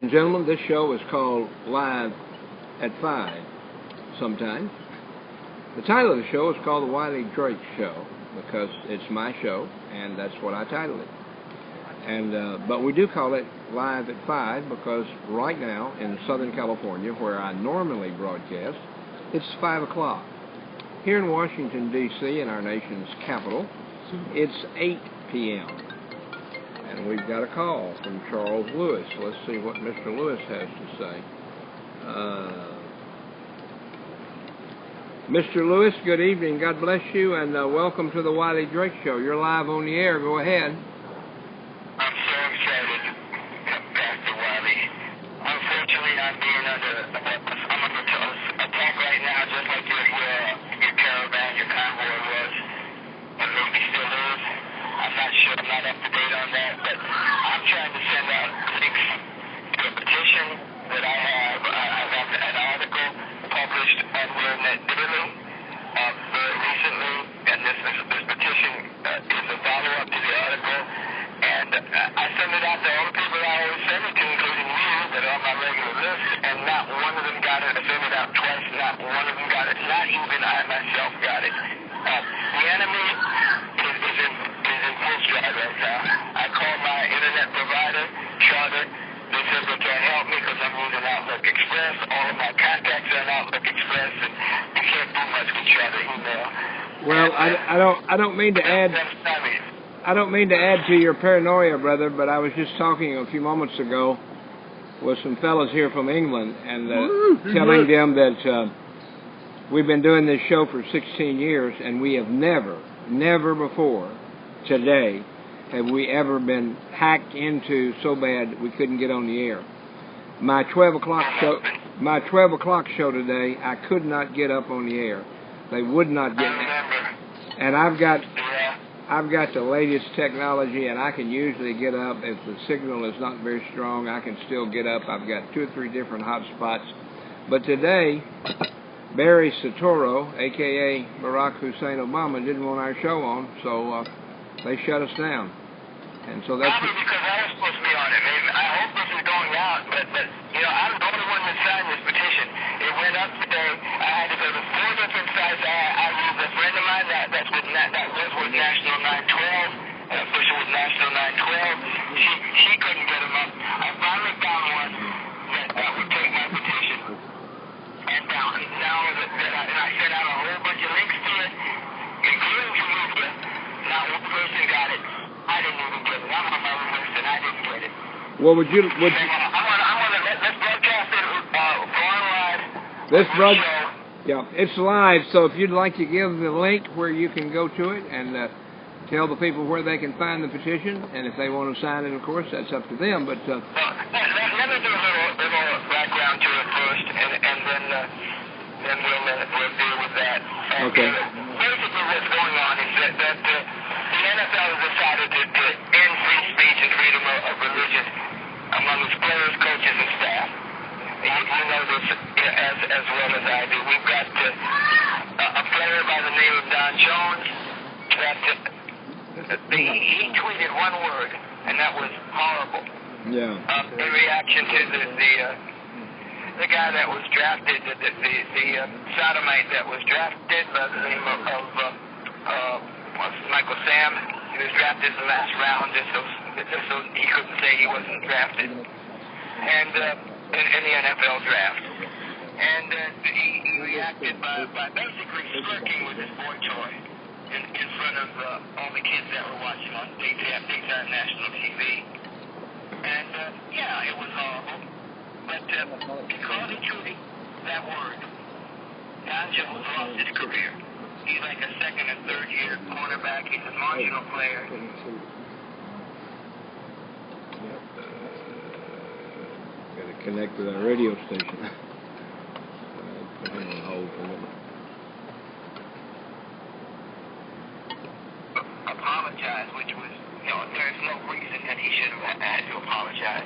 Gentlemen, this show is called Live at 5 sometimes. The title of the show is called The Wiley Drake Show because it's my show, and that's what I titled it. But we do call it Live at 5 because right now in Southern California, where I normally broadcast, it's 5 o'clock. Here in Washington, D.C., in our nation's capital, it's 8 p.m. And we've got a call from Charles Lewis. Let's see what Mr. Lewis has to say. Mr. Lewis, good evening. God bless you, and welcome to the Wiley Drake Show. You're live on the air. Go ahead. I'm so excited, Pastor Wiley. Unfortunately, I'm being under attack right now, just like your caravan, your convoy was, and maybe still is. I'm not sure. I'm not up to date on that, but I'm trying to send out links to a petition that I have. I got an article published on WorldNet Daily very recently, and this petition is a follow-up to the article. And I send it out to all the people I always send it to, including you, that are on my regular list, and not one of them got it. I sent it out twice, not one of them got it. Not even I myself got it. The enemy is in full stride right now. I called my internet provider, Charter. They said they can't help me because I'm using Outlook Express. All of my contacts are in Outlook Express, and you can't do much with Charter email. Well, I don't mean to add. I don't mean to add to your paranoia, brother, but I was just talking a few moments ago with some fellas here from England and telling them that we've been doing this show for 16 years, and we have never before today have we ever been hacked into so bad we couldn't get on the air. My 12 o'clock show today, I could not get up on the air. They would not get me. And I've got the latest technology, and I can usually get up. If the signal is not very strong, I can still get up. I've got 2 or 3 different hot spots. But today, Barry Soetoro, a.k.a. Barack Hussein Obama, didn't want our show on, so they shut us down. And so that's... Probably because I was supposed to be on it. Maybe, I hope this is going out, but I'm the only one that signed this petition. It went up today. I had to go to 4 different sites. I used a friend of mine that was with National 912, official with National 912. She couldn't get them up. I finally found one that would take my petition. And now that I sent out a whole bunch of links to it, including to media. Not one person got it. I didn't even get it. I'm on my own list, and I didn't get it. Well, let's broadcast it on live. Yeah, it's live, so if you'd like to give the link where you can go to it and tell the people where they can find the petition, and if they want to sign it, of course, that's up to them. But let me do a little background to it first, and then we'll deal with that. Okay. Basically, what's going on is that the NFL has decided to end free speech and freedom of religion among its players, coaches, and staff. You know this as well as I do. We've got a player by the name of Don Jones that he tweeted one word, and that was horrible. Yeah. In reaction to the guy that was drafted, the sodomite that was drafted by the name of Michael Sam. He was drafted in the last round just so he couldn't say he wasn't drafted. And in the NFL draft. And he reacted by basically flirting with his boy toy in front of all the kids that were watching on daytime national TV. And it was horrible. But because he tweeted that word, Don Jones lost his career. He's like a second and third year quarterback. He's a marginal player. Got to connect with our radio station. Put him on hold for a minute. Apologize, which was, there's no reason that he should have had to apologize.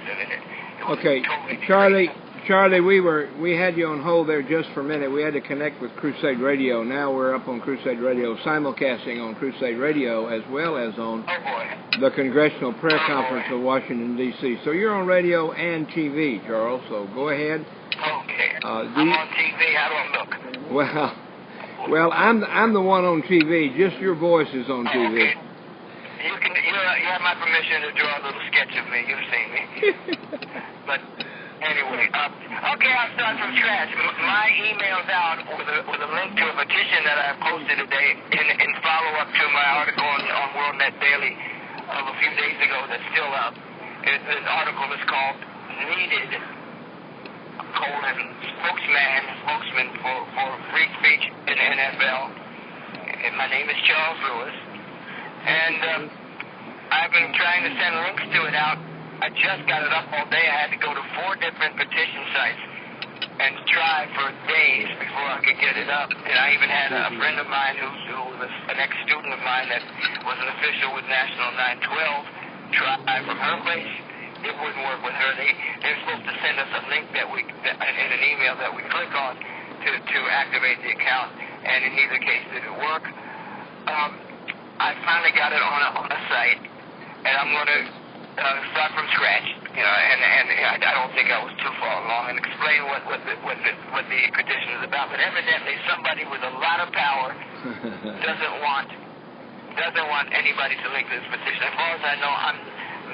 Okay, totally Charlie, we had you on hold there just for a minute. We had to connect with Crusade Radio. Now we're up on Crusade Radio, simulcasting on Crusade Radio as well as on the Congressional Prayer Conference of Washington, D.C. So you're on radio and TV, Charles, so go ahead. Okay. I'm on TV. How do I look? Well, I'm the one on TV. Just your voice is on TV. Okay. You have my permission to draw a little sketch of me. You've seen me. But anyway, okay, I'll start from scratch. My email's out with a link to a petition that I posted today in follow-up to my article on WorldNet Daily of a few days ago that's still up. An article is called Needed, spokesman for free speech in the NFL. And my name is Charles Lewis. And I've been trying to send links to it out. I just got it up all day. I had to go to 4 different petition sites and try for days before I could get it up. And I even had a friend of mine who was an ex-student of mine that was an official with National 912 try from her place. It wouldn't work with her. They were supposed to send us a link in an email that we click on to activate the account, and in neither case did it work. I finally got it on a site, and I'm going to start from scratch, and I don't think I was too far along, and explain what the petition is about. But evidently, somebody with a lot of power doesn't want anybody to link to this petition. As far as I know,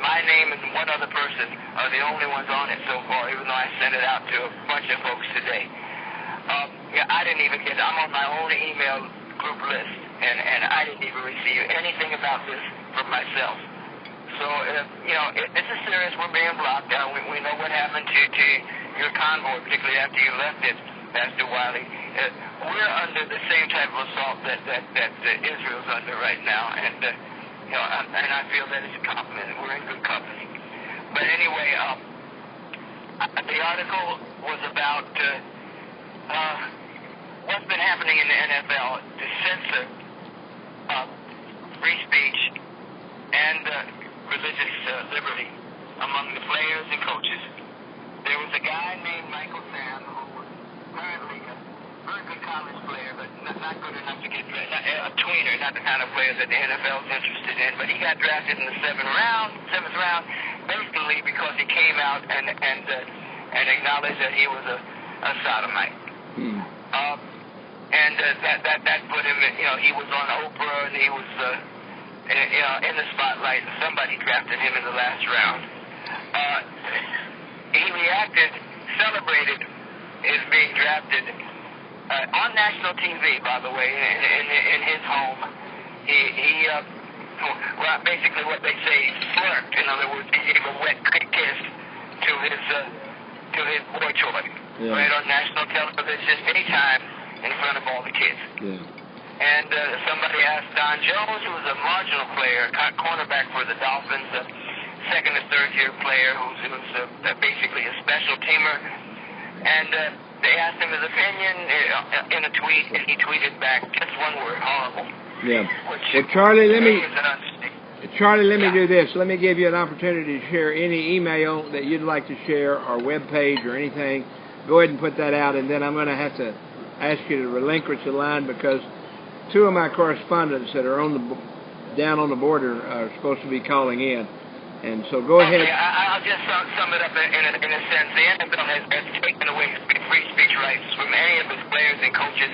my name and one other person are the only ones on it so far, even though I sent it out to a bunch of folks today. I didn't even get. I'm on my own email group list, and I didn't even receive anything about this from myself. So, this is serious. We're being blocked down. We know what happened to your convoy, particularly after you left it, Pastor Wiley. We're under the same type of assault that Israel's under right now, and I feel that it's a compliment. We're in good company. But anyway, the article was about what's been happening in the NFL to censor free speech and religious liberty among the players and coaches. There was a guy named Michael Sam who was apparently a very good college player, but not good enough to get drafted. A tweener, not the kind of player that the NFL is interested in. But he got drafted in the 7th round, basically because he came out and acknowledged that he was a sodomite. And that put him, he was on Oprah, and he was, in the spotlight, and somebody drafted him in the last round. He reacted, celebrated his being drafted on national TV, by the way, in his home. He basically what they say, flirt. In other words, he gave a wet kiss to his boy toy, right on national television, anytime, in front of all the kids. Yeah. And somebody asked Don Jones, who was a marginal player, cornerback for the Dolphins, a second or third year player who's basically a special teamer, and they asked him his opinion in a tweet, and he tweeted back just one word: horrible. Yeah. Well, Charlie, let me do this. Let me give you an opportunity to share any email that you'd like to share, or web page, or anything. Go ahead and put that out, and then I'm going to have to ask you to relinquish the line, because 2 of my correspondents that are down on the border are supposed to be calling in. And so go ahead. Okay, I'll just sum it up in a sense. The NFL has taken away free speech rights from any of its players and coaches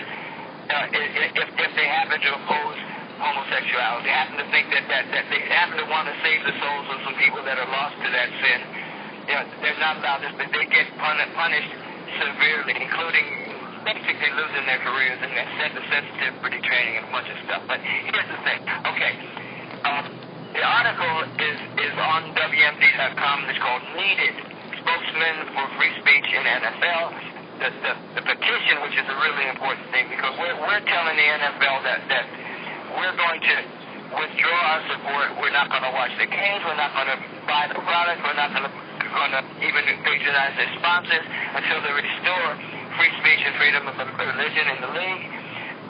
if they happen to oppose homosexuality, happen to think that they happen to want to save the souls of some people that are lost to that sin. They're not allowed this, but they get punished severely, including basically losing their careers and their sensitivity training and a bunch of stuff. But here's the thing. Okay. The article is on WMD.com. It's called Needed, Spokesman for Free Speech in NFL. The petition, which is a really important thing, because we're telling the NFL that we're going to withdraw our support. We're not going to watch the games. We're not going to buy the product. We're not going to even patronize their sponsors until they restore free speech and freedom of religion in the league.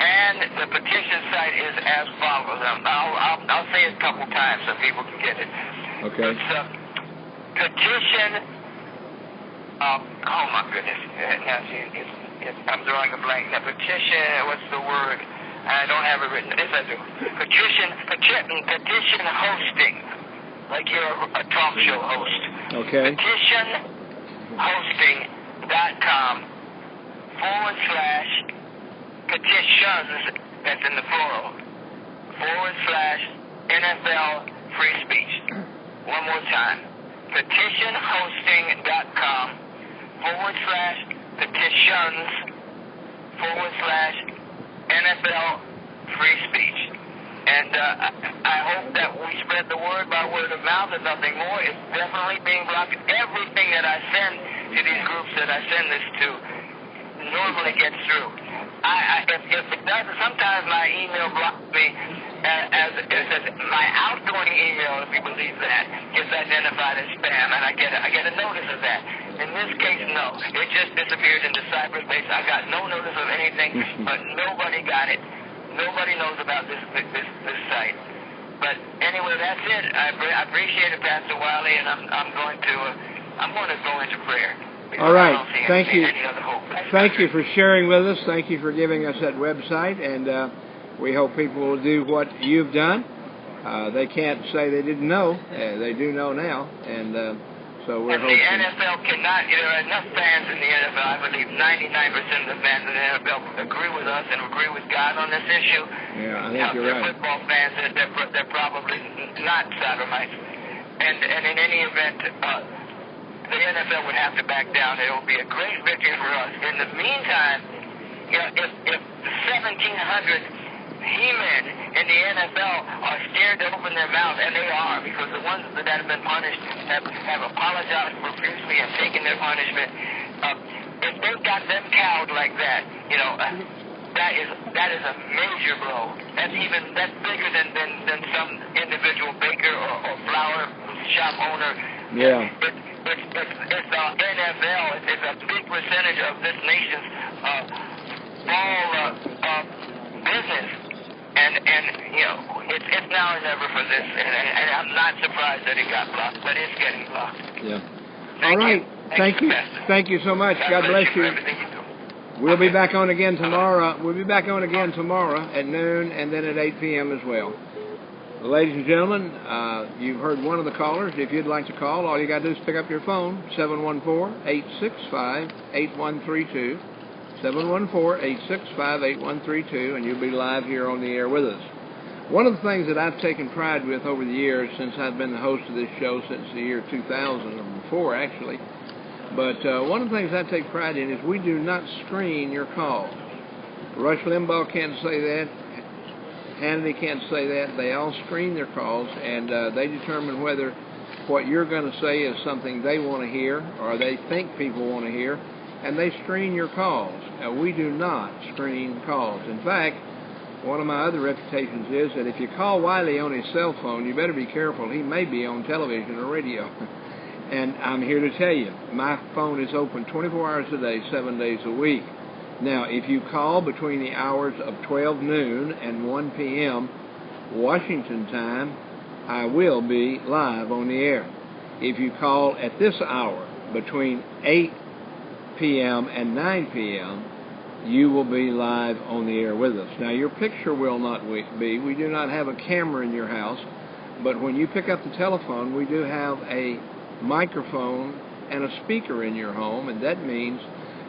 And the petition site is as follows. I'll say it a couple times so people can get it. Okay. It's petition Oh my goodness. Now, see, I'm drawing a blank. Now, petition, what's the word? I don't have it written. Yes, I do. Petition hosting. Like you're a talk show host. Okay. Petitionhosting.com/petitions, that's in the plural, /NFL free speech. One more time. Petitionhosting.com/petitions/NFL free speech. And I hope that we spread the word by word of mouth and nothing more. It's definitely being blocked. Everything that I send to these groups that I send this to normally gets through. If it doesn't, sometimes my email blocks me as my outgoing email, if you believe that, gets identified as spam, and I get a notice of that. In this case, no. It just disappeared into cyberspace. I got no notice of anything, but nobody got it. Nobody knows about this site. But anyway, that's it. I appreciate it, Pastor Wiley, and I'm going to go into prayer. All right. Thank you. Thank you for sharing with us. Thank you for giving us that website, and we hope people will do what you've done. They can't say they didn't know. They do know now, and so we're hoping. The NFL cannot. There are enough fans in the NFL. I believe 99% of the fans in the NFL agree with us and agree with God on this issue. Yeah, I think you're right. Football fans, they're probably not sodomites. And in any event, the NFL would have to back down. It will be a great victory for us. In the meantime, if 1,700 He-men in the NFL are scared to open their mouth, and they are, because the ones that have been punished have apologized profusely and taken their punishment. If they've got them cowed like that, that is a major blow. That's bigger than some individual baker or flower shop owner. Yeah. It's the NFL. It's a big percentage of this nation's ball business. And it's now or never for this, and I'm not surprised that it got blocked, but it's getting blocked. Yeah. All right. Thank you. Thank you so much. God bless you. We'll be back on again tomorrow. We'll be back on again tomorrow at noon and then at 8 p.m. as well. Ladies and gentlemen, you've heard one of the callers. If you'd like to call, all you got to do is pick up your phone, 714-865-8132. 714-865-8132, and you'll be live here on the air with us. One of the things that I've taken pride with over the years, since I've been the host of this show since the year 2000, or before actually, but one of the things I take pride in is we do not screen your calls. Rush Limbaugh can't say that. Hannity can't say that. They all screen their calls, and they determine whether what you're going to say is something they want to hear or they think people want to hear, and they screen your calls. We do not screen calls. In fact, one of my other reputations is that if you call Wiley on his cell phone, you better be careful. He may be on television or radio. And I'm here to tell you, my phone is open 24 hours a day, 7 days a week. Now, if you call between the hours of 12 noon and 1 p.m. Washington time, I will be live on the air. If you call at this hour between 8 p.m. and 9 p.m., you will be live on the air with us. Now, your picture will not be. We do not have a camera in your house, but when you pick up the telephone, we do have a microphone and a speaker in your home, and that means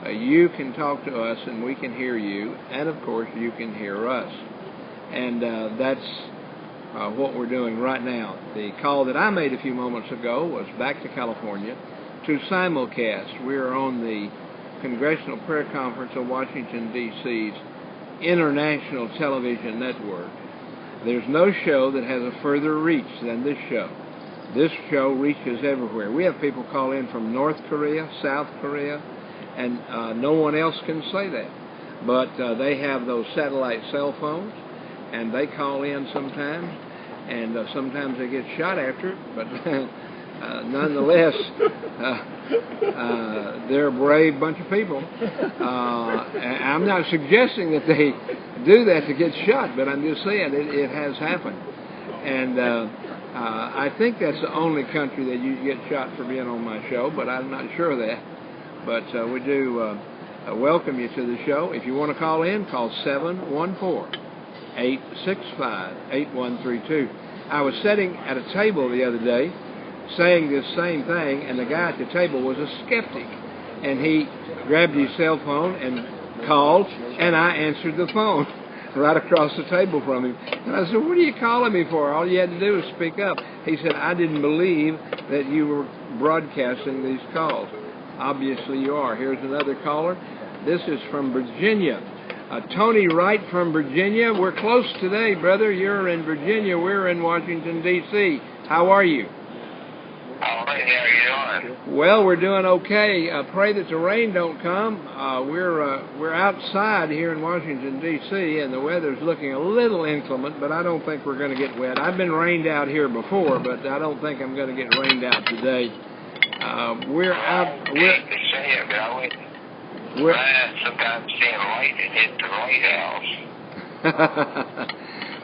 you can talk to us and we can hear you, and of course you can hear us. And that's what we're doing right now. The call that I made a few moments ago was back to California to simulcast. We are on the Congressional Prayer Conference of Washington, D.C.'s international television network. There's no show that has a further reach than this show. This show reaches everywhere. We have people call in from North Korea, South Korea, and no one else can say that. But they have those satellite cell phones, and they call in sometimes, and sometimes they get shot after it, but nonetheless, they're a brave bunch of people. I'm not suggesting that they do that to get shot, but I'm just saying it has happened. And I think that's the only country that you get shot for being on my show, but I'm not sure of that. But we do welcome you to the show. If you want to call in, call 714-865-8132. I was sitting at a table the other day saying this same thing, and the guy at the table was a skeptic. And he grabbed his cell phone and called, and I answered the phone right across the table from him. And I said, "What are you calling me for? All you had to do was speak up." He said, "I didn't believe that you were broadcasting these calls." Obviously you are. Here's another caller. This is from Virginia. Tony Wright from Virginia. We're close today, brother. You're in Virginia. We're in Washington, D.C. How are you? All right, how are you doing? Well, we're doing okay. Pray that the rain don't come. We're outside here in Washington, D.C., and the weather's looking a little inclement, but I don't think we're going to get wet. I've been rained out here before, but I don't think I'm going to get rained out today. We're out. We're sometimes seeing lightning hit the White House.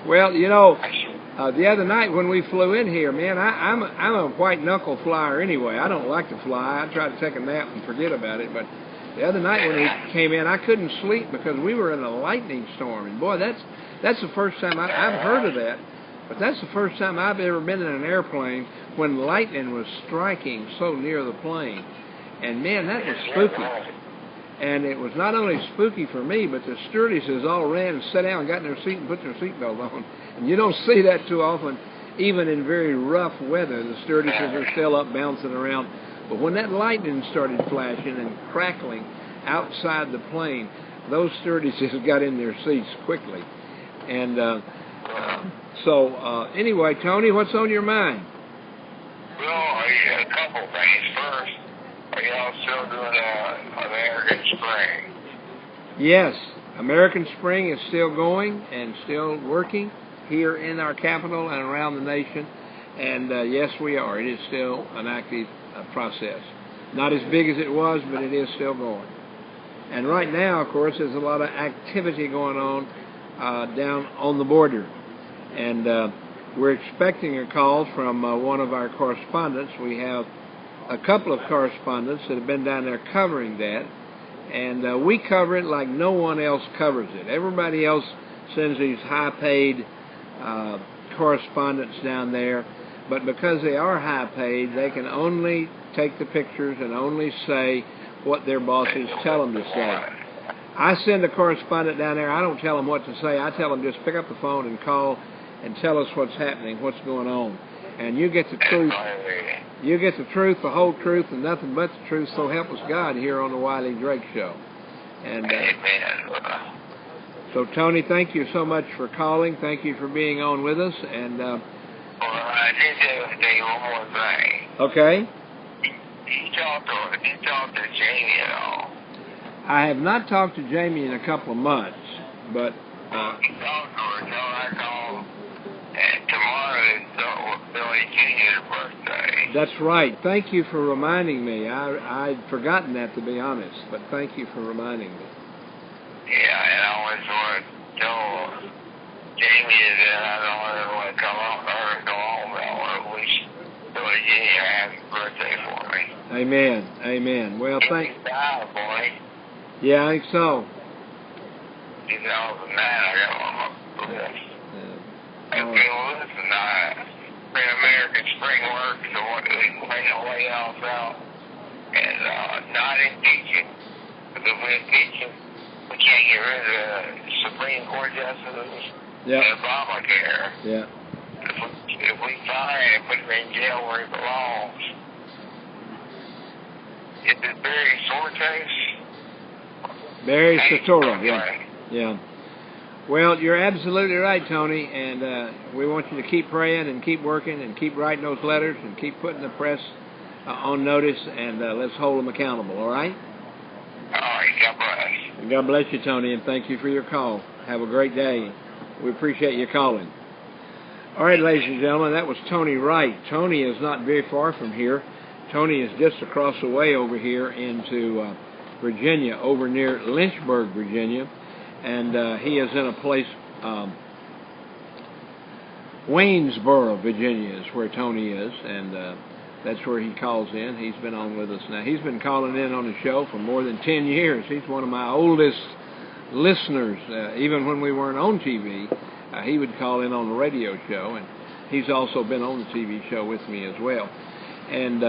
Well, you know, the other night when we flew in here, man, I'm a white knuckle flyer anyway. I don't like to fly. I try to take a nap and forget about it. But the other night when we came in, I couldn't sleep because we were in a lightning storm. And boy, that's the first time I've heard of that. But that's the first time I've ever been in an airplane when lightning was striking so near the plane. And man, that was spooky. And it was not only spooky for me, but the stewardesses all ran and sat down and got in their seat and put their seatbelt on. And you don't see that too often, even in very rough weather. The stewardesses are still up bouncing around. But when that lightning started flashing and crackling outside the plane, those stewardesses got in their seats quickly. And anyway, Tony, what's on your mind? Well, a couple things. First, are y'all still doing American Spring? Yes, American Spring is still going and still working here in our capital and around the nation. And yes, we are. It is still an active process. Not as big as it was, but it is still going. And right now, of course, there's a lot of activity going on down on the border. And we're expecting a call from one of our correspondents. We have a couple of correspondents that have been down there covering that. And we cover it like no one else covers it. Everybody else sends these high-paid correspondents down there. But because they are high-paid, they can only take the pictures and only say what their bosses tell them to say. I send a correspondent down there. I don't tell them what to say. I tell them just pick up the phone and call and tell us what's happening, what's going on. And you get the truth. You get the truth, the whole truth, and nothing but the truth. So help us God here on the Wiley Drake Show. And so, Tony, thank you so much for calling. Thank you for being on with us. And well, I did tell you one more thing. Okay. You talked to Jamie at all? I have not talked to Jamie in a couple of months, but You talked to her until I called, and tomorrow is Billy Jr.'s birthday. that's right. Thank you for reminding me. I'd forgotten that, to be honest, but thank you for reminding me. Yeah, and I always want to tell Jamie that I don't ever want to come home or go home, but I want to wish Billy Jr. a happy birthday for me. Amen. Amen. Well, thank. He's died, boy. Yeah, I think so. 2009, I got on my list. Okay, well, listen, American Spring work, so we can bring the White House out, and not in teaching, because if we're teaching, we can't get rid of the Supreme Court justices and Obamacare. Yeah. If we fire him and put him in jail where he belongs, is it Barry Sortes? Barry Soetoro, yeah. Well, you're absolutely right, Tony, and we want you to keep praying and keep working and keep writing those letters and keep putting the press on notice, and let's hold them accountable, all right? All right, God bless. God bless you, Tony, and thank you for your call. Have a great day. We appreciate you calling. All right, ladies and gentlemen, that was Tony Wright. Tony is not very far from here. Tony is just across the way over here into Virginia, over near Lynchburg, Virginia, and he is in a place, Waynesboro, Virginia is where Tony is, and That's where he calls in. He's been on with us now. He's been calling in on the show for more than 10 years. He's one of my oldest listeners. Even when we weren't on TV, he would call in on the radio show, and he's also been on the TV show with me as well. And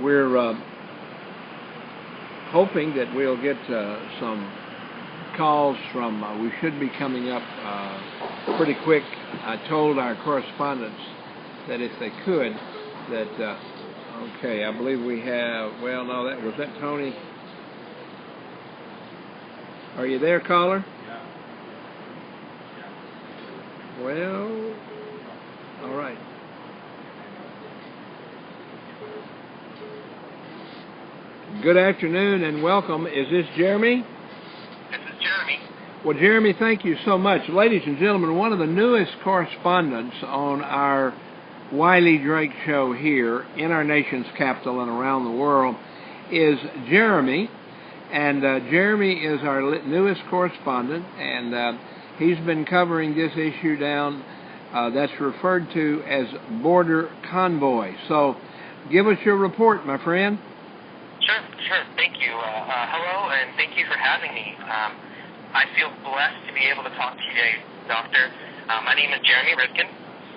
we're hoping that we'll get some calls from, we should be coming up pretty quick. I told our correspondents that if they could, that, okay, I believe we have, well, no, was that Tony? Are you there, caller? Yeah. Well, all right. Good afternoon and welcome. Is this Jeremy? This is Jeremy. Well, Jeremy, thank you so much. Ladies and gentlemen, one of the newest correspondents on our Wiley Drake show here in our nation's capital and around the world is Jeremy. And Jeremy is our newest correspondent, and he's been covering this issue down that's referred to as Border Convoy. So give us your report, my friend. Sure. Thank you. Hello, and thank you for having me. I feel blessed to be able to talk to you today, Doctor. My name is Jeremy Rivkin.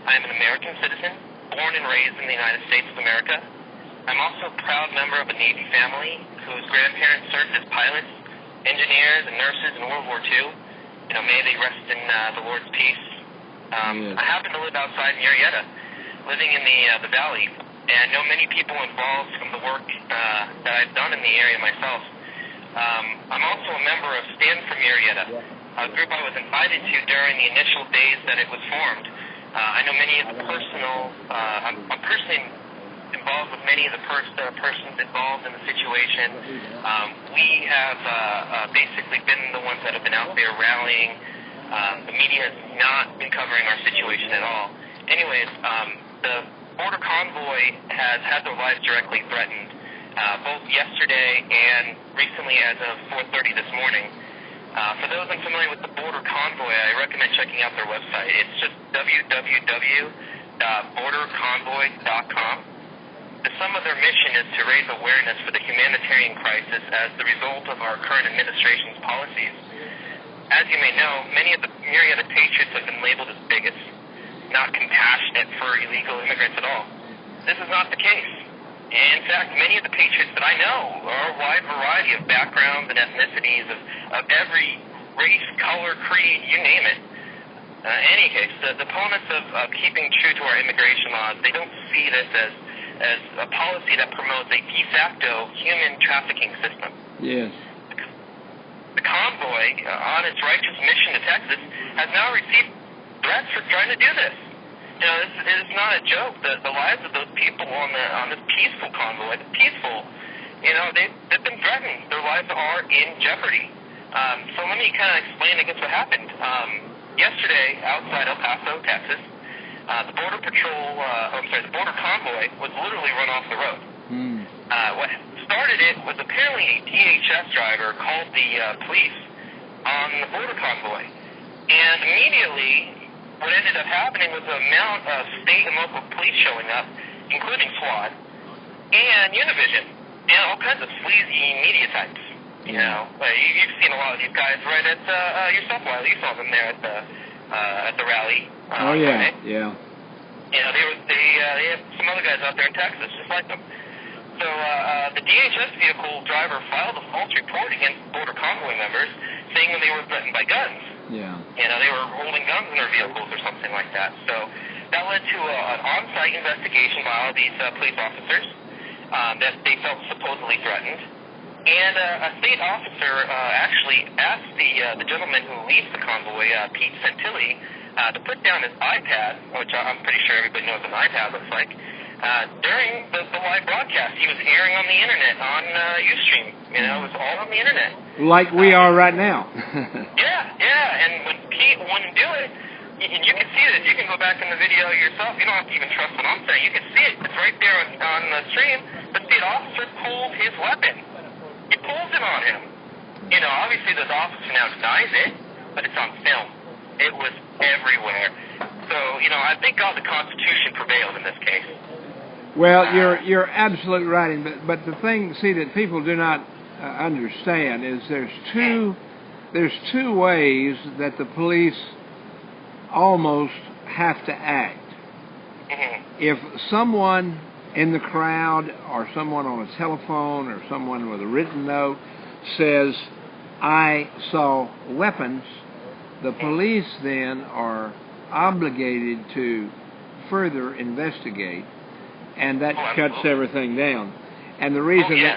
I am an American citizen, born and raised in the United States of America. I'm also a proud member of a Navy family whose grandparents served as pilots, engineers, and nurses in World War II. May they rest in the Lord's peace. I happen to live outside Murrieta, living in the valley, and know many people involved from the work that I've done in the area myself. I'm also a member of Stand for Murrieta, a group I was invited to during the initial days that it was formed. I know many of the I'm personally involved with many of the persons involved in the situation. We have basically been the ones that have been out there rallying. The media has not been covering our situation at all. Anyways, the Border Convoy has had their lives directly threatened, both yesterday and recently as of 4:30 this morning. For those unfamiliar with the Border Convoy, I recommend checking out their website. It's just www.borderconvoy.com. The sum of their mission is to raise awareness for the humanitarian crisis as the result of our current administration's policies. As you may know, many of the Murrieta patriots have been labeled as bigots, not compassionate for illegal immigrants at all. This is not the case. In fact, many of the patriots that I know are a wide variety of backgrounds and ethnicities of every race, color, creed, you name it. In any case, the opponents of keeping true to our immigration laws, they don't see this as a policy that promotes a de facto human trafficking system. Yes. The convoy, on its righteous mission to Texas, has now received threats for trying to do this. This is not a joke. The lives of those people on this peaceful convoy, they've been threatened. Their lives are in jeopardy. So let me kind of explain, I guess, what happened. Yesterday, outside El Paso, Texas, the Border Convoy was literally run off the road. What started it was apparently a DHS driver called the police on the Border Convoy. And immediately, what ended up happening was an amount of state and local police showing up, including SWAT, and Univision, and all kinds of sleazy media types. You've seen a lot of these guys right at yourself, Wiley. You saw them there at the rally. Oh, yeah, Friday. yeah. They have some other guys out there in Texas, just like them. So the DHS vehicle driver filed a false report against Border Convoy members, saying that they were threatened by guns. Yeah. They were holding guns in their vehicles or something like that. So that led to an on-site investigation by all these police officers that they felt supposedly threatened. And a state officer actually asked the gentleman who leads the convoy, Pete Santilli, to put down his iPad, which I'm pretty sure everybody knows what an iPad looks like, during the live broadcast. He was airing on the internet, on Ustream. It was all on the internet. Like we are right now. Yeah. And when Pete wouldn't do it, you can see it. You can go back in the video yourself. You don't have to even trust what I'm saying. You can see it. It's right there on the stream. The state officer pulled his weapon. He pulls it on him. Obviously this officer now denies it, but it's on film. It was everywhere. So, I think God the Constitution prevailed in this case. Well, you're absolutely right, but the thing, see, that people do not understand is there's two ways that the police almost have to act. If someone in the crowd or someone on a telephone or someone with a written note says, "I saw weapons," the police then are obligated to further investigate, and that shuts everything down. And the reason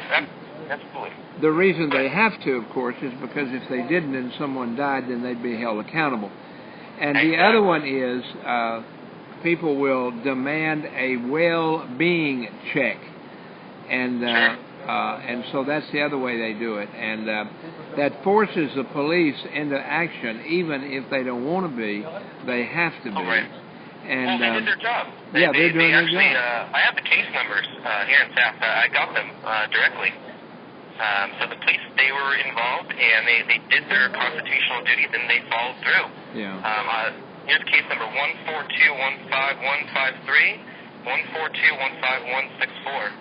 the reason they have to, of course, is because if they didn't and someone died, then they'd be held accountable. And the other one is people will demand a well-being check, and so that's the other way they do it, and that forces the police into action, even if they don't want to be. They have to be. And, well, they did their job. They're doing their job. I have the case numbers here in South. I got them directly. So the police, they were involved, and they did their constitutional duties, and they followed through. Yeah. Here's case number 142-15153, 142-15164.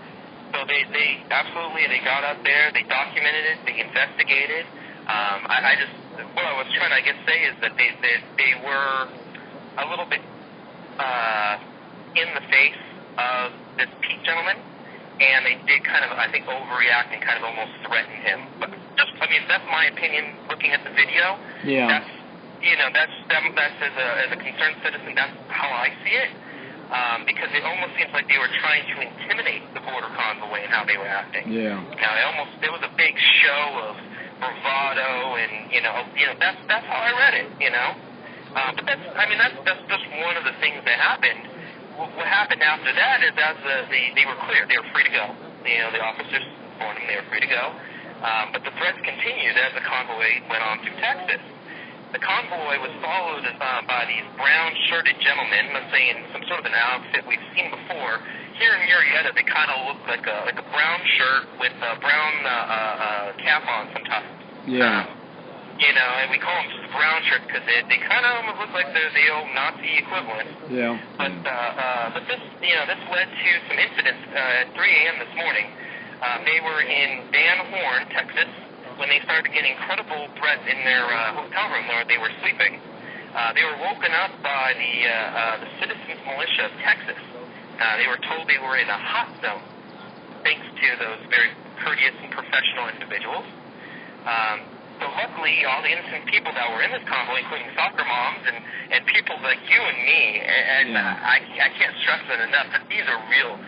So they absolutely, they got up there, they documented it, they investigated. What I was trying to, say is that they were a little bit in the face of this Pete gentleman, and they did kind of, I think, overreact and kind of almost threaten him. But just, that's my opinion looking at the video. Yeah. That's as a concerned citizen, that's how I see it. Because it almost seems like they were trying to intimidate the border convoy and how they were acting. Yeah. There was a big show of bravado, and that's how I read it. But that's just one of the things that happened. What happened after that is they were clear, they were free to go. The officers informed them they were free to go. But the threats continued as the convoy went on through Texas. The convoy was followed by these brown-shirted gentlemen, let's say in some sort of an outfit we've seen before. Here in Murrieta, they kind of look like a brown shirt with a brown cap on sometimes. Yeah. And we call them just brown shirts because they kind of almost look like they're the old Nazi equivalent. Yeah. But this, this led to some incidents at 3 a.m. this morning. They were in Van Horn, Texas, when they started getting credible threats in their hotel room where they were sleeping. They were woken up by the Citizens Militia of Texas. They were told they were in a hot zone, thanks to those very courteous and professional individuals. So luckily, all the innocent people that were in this convoy, including soccer moms and people like you and me, and I can't stress that enough, that these are real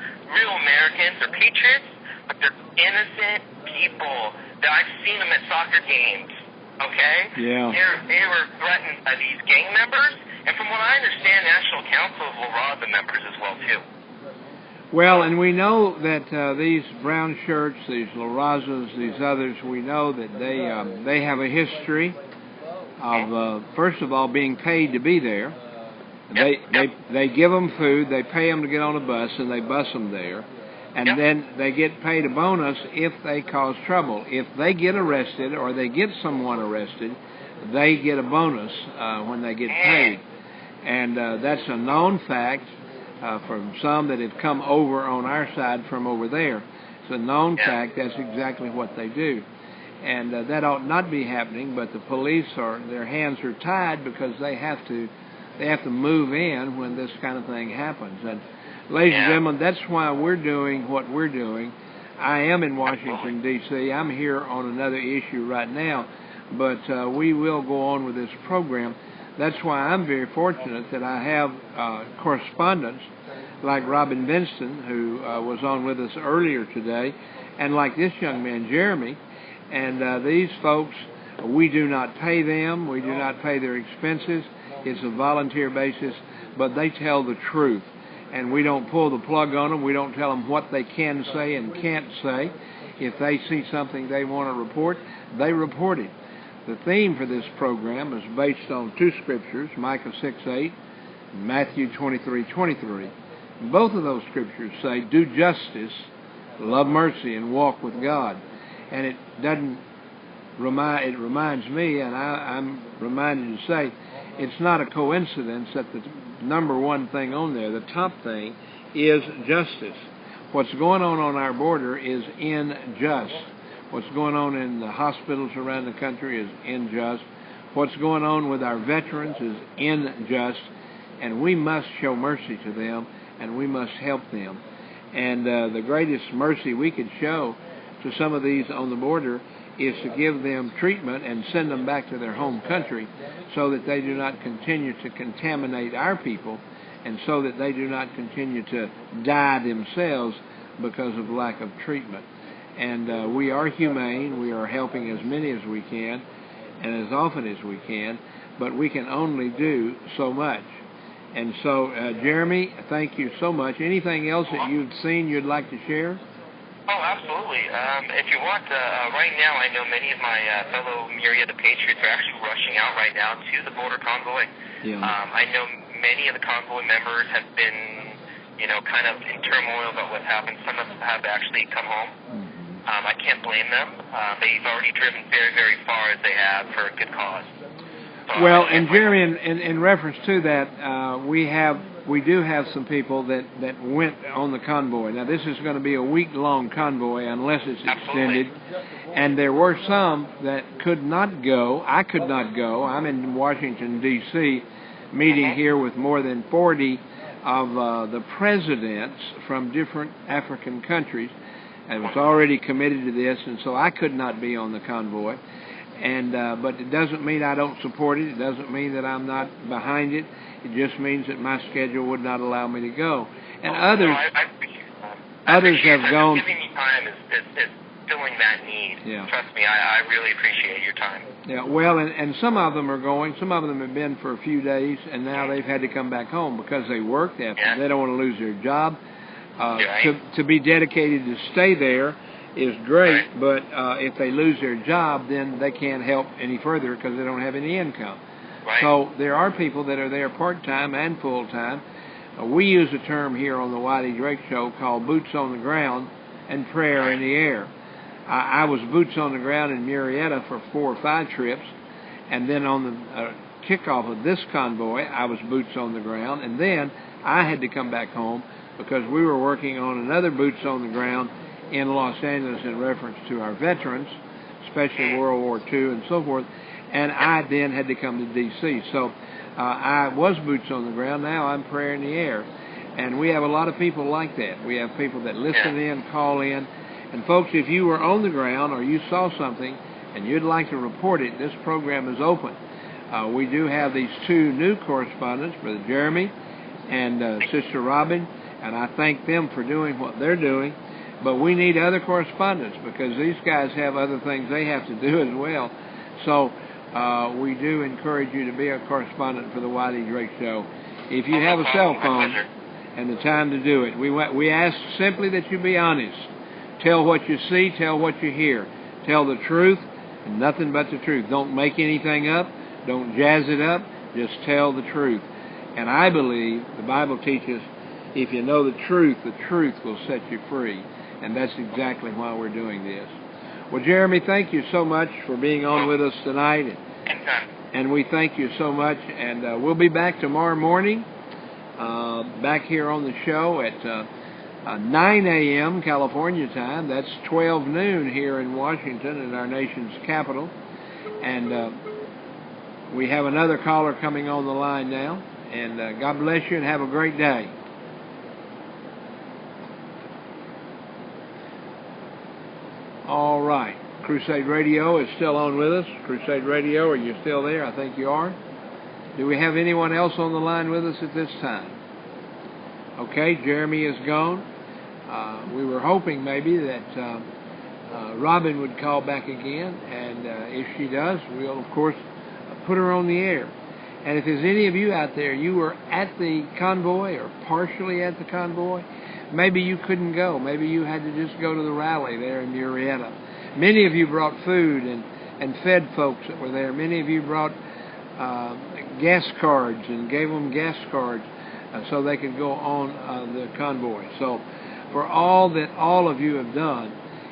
Americans. They're patriots, but they're innocent people. I've seen them at soccer games, okay? Yeah. They were threatened by these gang members, and from what I understand, National Council of La Raza members as well, too. Well, and we know that these brown shirts, these La Razas, these others, we know that they have a history of, first of all, being paid to be there. They give them food, they pay them to get on a bus, and they bus them there. And then they get paid a bonus if they cause trouble. If they get arrested or they get someone arrested, they get a bonus when they get paid. And that's a known fact from some that have come over on our side from over there. It's a known fact. That's exactly what they do. And that ought not be happening, but the police their hands are tied because they have to move in when this kind of thing happens. And ladies and gentlemen, that's why we're doing what we're doing. I am in Washington, D.C. I'm here on another issue right now, but we will go on with this program. That's why I'm very fortunate that I have correspondents like Robin Benston, who was on with us earlier today, and like this young man, Jeremy. And these folks, we do not pay them. We do not pay their expenses. It's a volunteer basis, but they tell the truth. And we don't pull the plug on them. We don't tell them what they can say and can't say. If they see something they want to report, they report it. The theme for this program is based on two scriptures, Micah 6:8, Matthew 23:23. Both of those scriptures say, do justice, love mercy, and walk with God. And it reminds me, and I'm reminded to say, it's not a coincidence that the number one thing on there, the top thing, is justice. what's going on our border is unjust. What's going on in the hospitals around the country is unjust. What's going on with our veterans is unjust, and we must show mercy to them, and we must help them. And the greatest mercy we could show to some of these on the border is to give them treatment and send them back to their home country so that they do not continue to contaminate our people and so that they do not continue to die themselves because of lack of treatment. And we are humane. We are helping as many as we can and as often as we can, but we can only do so much. And so, Jeremy, thank you so much. Anything else that you've seen you'd like to share? Oh, absolutely. If you want, right now I know many of my fellow Murrieta Patriots are actually rushing out right now to the border convoy. Yeah. I know many of the convoy members have been, kind of in turmoil about what's happened. Some of them have actually come home. I can't blame them. They've already driven very, very far as they have for a good cause. So well, and Jeremy, in reference to that, we do have some people that went on the convoy. Now, this is going to be a week-long convoy unless it's extended. Absolutely. And there were some that could not go. I could not go. I'm in Washington, D.C., meeting here with more than 40 of the presidents from different African countries. I was already committed to this, and so I could not be on the convoy. And but it doesn't mean I don't support it. It doesn't mean that I'm not behind it. It just means that my schedule would not allow me to go. And others have gone. Giving me time is filling that need. Yeah. Trust me, I really appreciate your time. Yeah. Well, and some of them are going. Some of them have been for a few days, and now they've had to come back home because they work. They don't want to lose their job. To be dedicated to stay there is great, but if they lose their job, then they can't help any further because they don't have any income. Right. So there are people that are there part-time and full-time. We use a term here on the Whitey Drake Show called boots on the ground and prayer in the air. I was boots on the ground in Murrieta for 4 or 5 trips, and then on the kickoff of this convoy, I was boots on the ground, and then I had to come back home because we were working on another boots on the ground in Los Angeles in reference to our veterans, especially World War II and so forth, and I then had to come to D.C. So I was boots on the ground. Now I'm prayer in the air. And we have a lot of people like that. We have people that listen in, call in. And folks, if you were on the ground or you saw something and you'd like to report it, this program is open. We do have these 2 new correspondents, Brother Jeremy and Sister Robin, and I thank them for doing what they're doing. But we need other correspondents because these guys have other things they have to do as well. So we do encourage you to be a correspondent for the Whitey Drake Show. If you have a cell phone and the time to do it, we ask simply that you be honest. Tell what you see, tell what you hear. Tell the truth and nothing but the truth. Don't make anything up. Don't jazz it up. Just tell the truth. And I believe the Bible teaches if you know the truth will set you free. And that's exactly why we're doing this. Well, Jeremy, thank you so much for being on with us tonight. And we thank you so much. And we'll be back tomorrow morning, back here on the show at 9 a.m. California time. That's 12 noon here in Washington, in our nation's capital. And we have another caller coming on the line now. And God bless you and have a great day. All right. Crusade Radio is still on with us. Crusade Radio, are you still there? I think you are. Do we have anyone else on the line with us at this time? Okay, Jeremy is gone. We were hoping maybe that Robin would call back again, and if she does, we'll, of course, put her on the air. And if there's any of you out there, you were at the convoy or partially at the convoy, maybe you couldn't go. Maybe you had to just go to the rally there in Murrieta. Many of you brought food and fed folks that were there. Many of you brought gas cards and gave them gas cards so they could go on the convoy. So for all that all of you have done,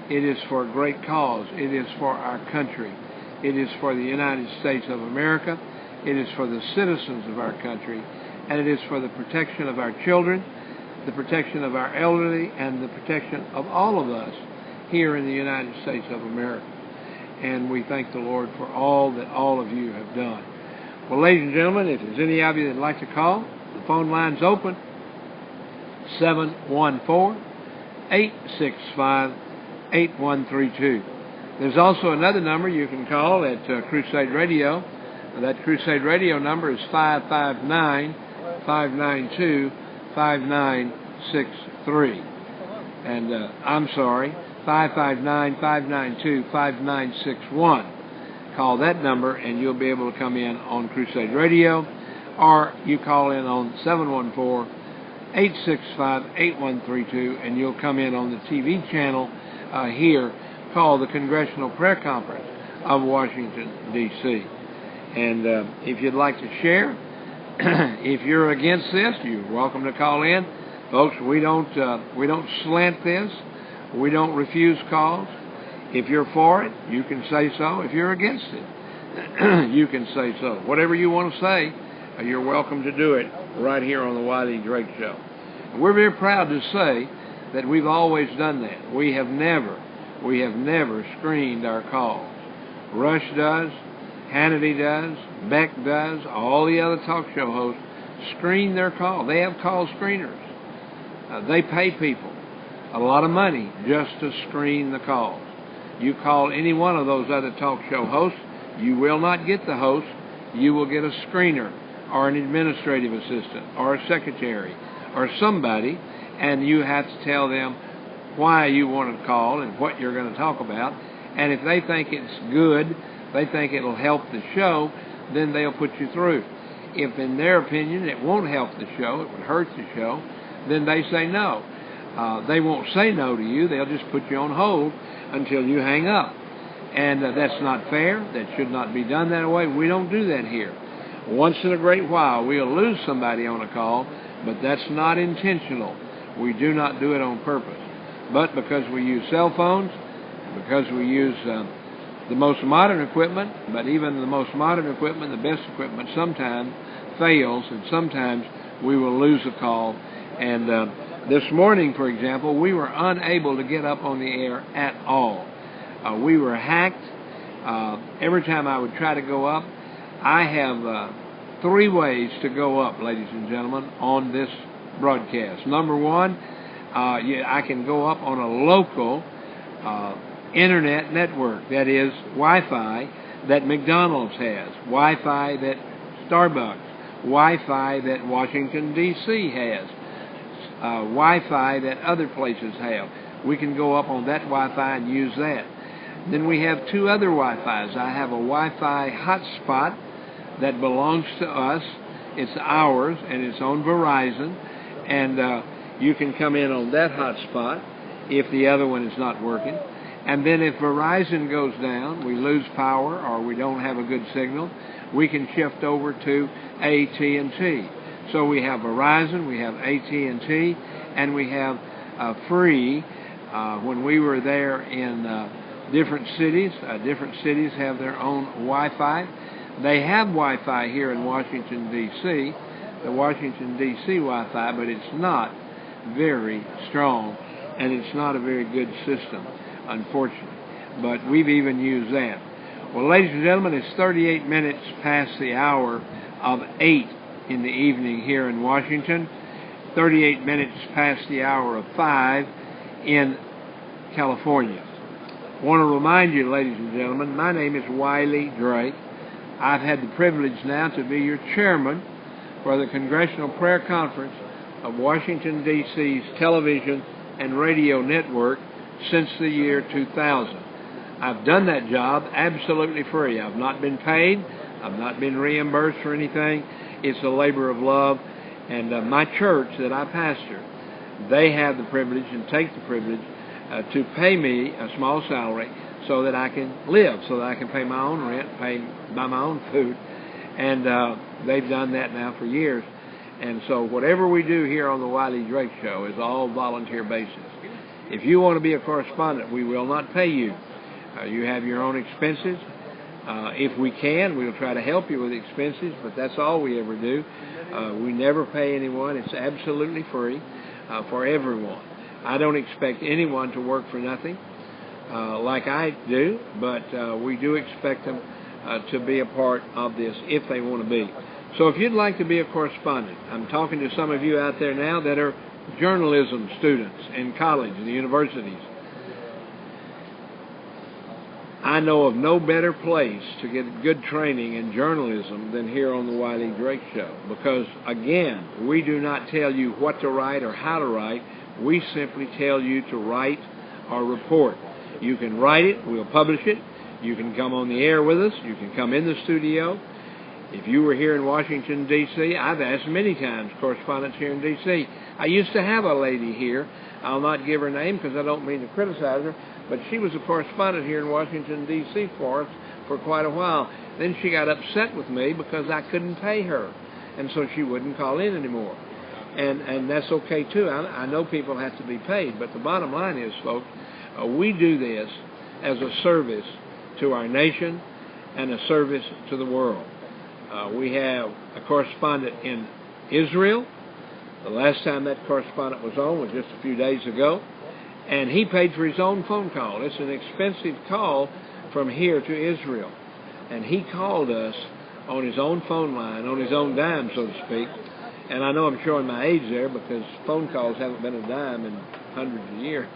it is for a great cause. It is for our country. It is for the United States of America. It is for the citizens of our country. And it is for the protection of our children, the protection of our elderly, and the protection of all of us here in the United States of America. And we thank the Lord for all that all of you have done. Well, ladies and gentlemen, if there's any of you that'd like to call, the phone line's open, 714-865-8132. There's also another number you can call at Crusade Radio. That Crusade Radio number is 559-592-5963. And I'm sorry, 559-592-5961. Call that number and you'll be able to come in on Crusade Radio, or you call in on 714-865-8132 and you'll come in on the TV channel here called the Congressional Prayer Conference of Washington, D.C. And if you'd like to share, if you're against this, you're welcome to call in. Folks, we don't slant this. We don't refuse calls. If you're for it, you can say so. If you're against it, you can say so. Whatever you want to say, you're welcome to do it right here on the Wiley Drake Show. And we're very proud to say that we've always done that. We have never screened our calls. Rush does, Hannity does, Beck does, all the other talk show hosts screen their call. They have call screeners. They pay people a lot of money just to screen the calls. You call any one of those other talk show hosts, you will not get the host. You will get a screener or an administrative assistant or a secretary or somebody, and you have to tell them why you want to call and what you're going to talk about. And if they think it's good, they think it'll help the show, then they'll put you through. If in their opinion it won't help the show, it would hurt the show, then they say no. They won't say no to you. They'll just put you on hold until you hang up. And that's not fair. That should not be done that way. We don't do that here. Once in a great while, we'll lose somebody on a call, but that's not intentional. We do not do it on purpose. But because we use cell phones, because we use the most modern equipment, but even the most modern equipment, the best equipment, sometimes fails, and sometimes we will lose a call. And this morning, for example, we were unable to get up on the air at all. We were hacked. Every time I would try to go up, I have 3 ways to go up, ladies and gentlemen, on this broadcast. Number one, I can go up on a local internet network, that is Wi-Fi that McDonald's has, Wi-Fi that Starbucks, Wi-Fi that Washington, D.C. has, Wi-Fi that other places have. We can go up on that Wi-Fi and use that. Then we have 2 other Wi-Fis. I have a Wi-Fi hotspot that belongs to us. It's ours, and it's on Verizon. And you can come in on that hotspot if the other one is not working. And then if Verizon goes down, we lose power or we don't have a good signal, we can shift over to AT&T. So we have Verizon, we have AT&T, and we have free. When we were there in different cities have their own Wi-Fi. They have Wi-Fi here in Washington, D.C., the Washington, D.C. Wi-Fi, but it's not very strong, and it's not a very good system, unfortunately. But we've even used that. Well, ladies and gentlemen, it's 38 minutes past the hour of 8 in the evening here in Washington, 38 minutes past the hour of 5 in California. I want to remind you, ladies and gentlemen, my name is Wiley Drake. I've had the privilege now to be your chairman for the Congressional Prayer Conference of Washington, D.C.'s television and radio network since the year 2000. I've done that job absolutely free. I've not been paid. I've not been reimbursed for anything. It's a labor of love. And my church that I pastor, they have the privilege and take the privilege to pay me a small salary so that I can live, so that I can pay my own rent, buy my own food. And they've done that now for years. And so whatever we do here on the Wiley Drake Show is all volunteer basis. If you want to be a correspondent, we will not pay you. You have your own expenses. If we can, we'll try to help you with expenses, but that's all we ever do. We never pay anyone. It's absolutely free. for everyone. I don't expect anyone to work for nothing like I do, but we do expect them to be a part of this if they want to be. So if you'd like to be a correspondent, I'm talking to some of you out there now that are journalism students in college and the universities. I know of no better place to get good training in journalism than here on the Wiley Drake Show, because, again, we do not tell you what to write or how to write. We simply tell you to write our report. You can write it, we'll publish it. You can come on the air with us. You can come in the studio. If you were here in Washington, D.C., I've asked many times correspondents here in D.C. I used to have a lady here. I'll not give her name because I don't mean to criticize her, but she was a correspondent here in Washington, D.C. for us for quite a while. Then she got upset with me because I couldn't pay her, and so she wouldn't call in anymore. And that's okay, too. I know people have to be paid, but the bottom line is, folks, we do this as a service to our nation and a service to the world. We have a correspondent in Israel. The last time that correspondent was on was just a few days ago, and he paid for his own phone call. It's an expensive call from here to Israel, and he called us on his own phone line, on his own dime, so to speak. And I know I'm showing my age there because phone calls haven't been a dime in hundreds of years.